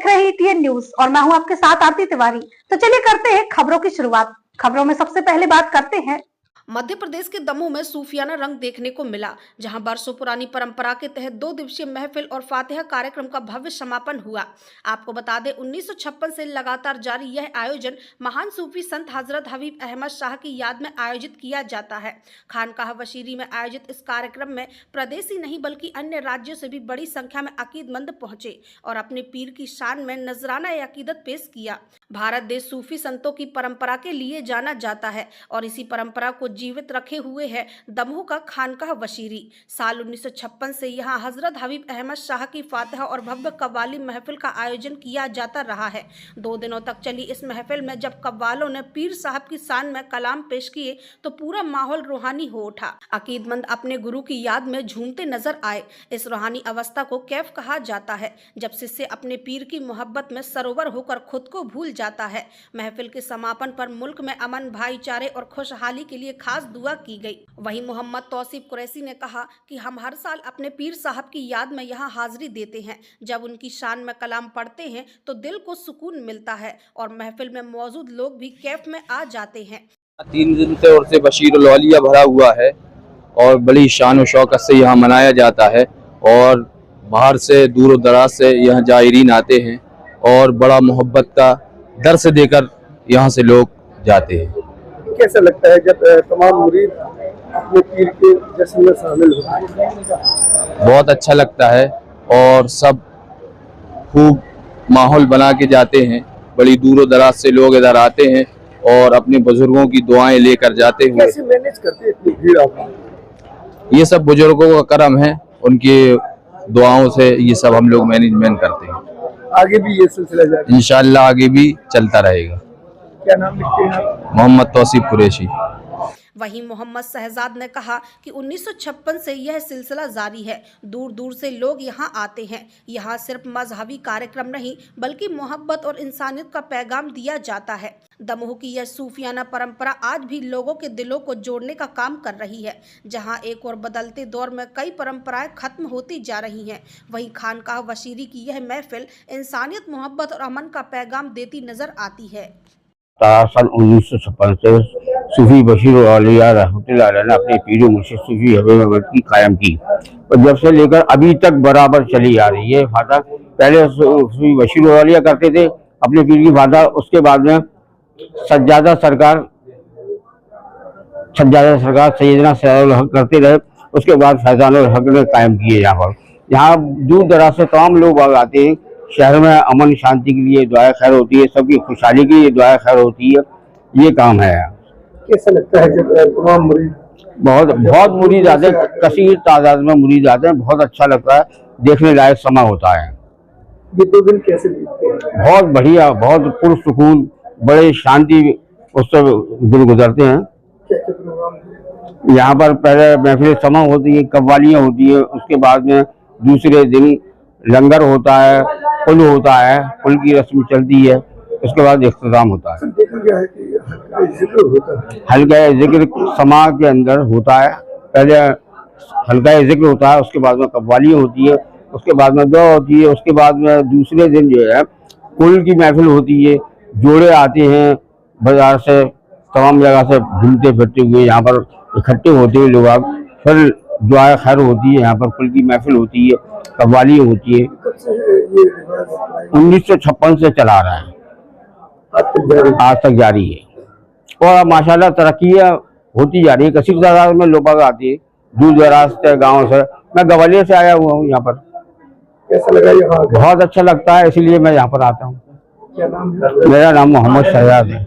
देख रहे हैं ईटीएन न्यूज और मैं हूं आपके साथ आरती तिवारी। तो चलिए करते हैं खबरों की शुरुआत। खबरों में सबसे पहले बात करते हैं मध्य प्रदेश के दमोह में सूफियाना रंग देखने को मिला, जहां बरसों पुरानी परंपरा के तहत 2 दिवसीय महफिल और फातिहा कार्यक्रम का भव्य समापन हुआ। आपको बता दें 1956 से लगातार जारी यह आयोजन महान सूफी संत हजरत हबीब अहमद शाह की याद में आयोजित किया जाता है। खानकाह वशीरी में आयोजित इस कार्यक्रम में प्रदेश ही नहीं बल्कि अन्य राज्यों से भी बड़ी संख्या में अकीदमंद पहुंचे और अपने पीर की शान में नजराना अकीदत पेश किया। भारत देश सूफी संतों की परंपरा के लिए जाना जाता है और इसी परंपरा को जीवित रखे हुए है दमोह का खानकाह वशीरी। साल 1956 से यहाँ हजरत हबीब अहमद शाह की फातिहा और भव्य कव्वाली महफिल का आयोजन किया जाता रहा है। 2 दिनों तक चली इस महफिल में जब कव्वालों ने पीर साहब की शान में कलाम पेश किए तो पूरा माहौल रूहानी हो उठा। अकीदमंद अपने गुरु की याद में झूमते नजर आए। इस रूहानी अवस्था को कैफ कहा जाता है, जब शिष्य अपने पीर की मोहब्बत में सरोवर होकर खुद को भूल जाता है। महफिल के समापन पर मुल्क में अमन, भाईचारे और खुशहाली के लिए खास दुआ की गई। वहीं मोहम्मद तौसीफ कुरैशी ने कहा कि हम हर साल अपने पीर साहब की याद में यहाँ हाजिरी देते हैं। जब उनकी शान में कलाम पढ़ते हैं तो दिल को सुकून मिलता है और महफिल में मौजूद लोग भी कैफ में आ जाते हैं। 3 दिन से और से बशीरुल औलिया भरा हुआ है और बड़ी शान और शौकत से यहाँ मनाया जाता है और बाहर से दूर दराज से यहाँ जायरीन आते हैं और बड़ा मोहब्बत का दर्स देकर यहाँ से लोग जाते हैं। कैसा लगता है जब तमाम मुरीद अपने पीर के जश्न में शामिल होते हैं? बहुत अच्छा लगता है और सब खूब माहौल बना के जाते हैं। बड़ी दूर दराज से लोग इधर आते हैं और अपने बुजुर्गों की दुआएं लेकर जाते हुए। कैसे मैनेज करते हैं इतनी भीड़ आप? ये सब बुजुर्गों का करम है, उनकी दुआओं से ये सब हम लोग मैनेजमेंट करते हैं। आगे भी ये सिलसिला जारी? इंशाअल्लाह आगे भी चलता रहेगा। क्या नाम लिखते हैं आप? मोहम्मद तौसीफ कुरैशी। वहीं मोहम्मद शहजाद ने कहा कि 1956 से यह सिलसिला जारी है। दूर दूर से लोग यहाँ आते हैं। यहाँ सिर्फ मजहबी कार्यक्रम नहीं बल्कि मोहब्बत और इंसानियत का पैगाम दिया जाता है। दमोह की यह सूफियाना परंपरा आज भी लोगों के दिलों को जोड़ने का काम कर रही है। जहाँ एक और बदलते दौर में कई परंपराएं खत्म होती जा रही हैं, वहीं खानकाह वशीरी की यह महफिल इंसानियत, मोहब्बत और अमन का पैगाम देती नजर आती है। साल 1956 से सूफी बशीरुल औलिया रहमतुल्लाह अलैह ने अपने पीर मुर्शिद सूफी हबीब अहमद की कायम की और जब से लेकर अभी तक बराबर चली आ रही है। फातिहा पहले सूफी बशीरुल औलिया करते थे अपने पीर की फातिहा, उसके बाद में सज्जादा सरकार सैयदना सयाउल हक करते रहे। उसके बाद फैजानुल हक ने कायम किए। यहाँ दूर दराज से तमाम लोग आते हैं। शहर में अमन शांति के लिए दुआ खैर होती है, सबकी खुशहाली के लिए दुआ खैर होती है। ये काम है। कैसा लगता है जब तमाम मुरीद? बहुत मुरीद आते हैं, कसीर तादाद में मुरीद आते हैं। बहुत अच्छा लगता है, देखने लायक समा होता है। ये 2 दिन कैसे बीतते हैं? बहुत बढ़िया, बहुत पुरसुकून, बड़े शांति उससे दिन गुजरते हैं। क्या प्रोग्राम? यहाँ पर पहले महफिल समा होती है, कव्वालियाँ होती है, उसके बाद में दूसरे दिन लंगर होता है, पुल होता है, पुल की रस्म चलती है, उसके बाद इख्तिताम होता है। देखा गया है कि हल्का जिक्र होता है। हल्का जिक्र समा के अंदर होता है। पहले हल्का जिक्र होता है, उसके बाद में कव्वाली होती है, उसके बाद में दुआ होती है, उसके बाद में दूसरे दिन जो है पुल की महफिल होती है। जोड़े आते हैं बाजार से, तमाम जगह से घूमते फिरते हुए यहाँ पर इकट्ठे होते हुए लोग, फिर दुआ खैर होती है। यहाँ पर पुल की महफिल होती है, कव्वाली होती है। 1956 से चला रहा है, आज तक जारी है और माशाल्लाह तरक्की होती जा रही है। कसीर तादाद में लोग आती है दूर दराज से, गाँव से। मैं ग्वालियर से आया हुआ हूँ यहाँ पर। कैसा लगा यहाँ? बहुत अच्छा लगता है, इसीलिए मैं यहाँ पर आता हूँ। क्या नाम है? मेरा नाम मोहम्मद शहजाद है।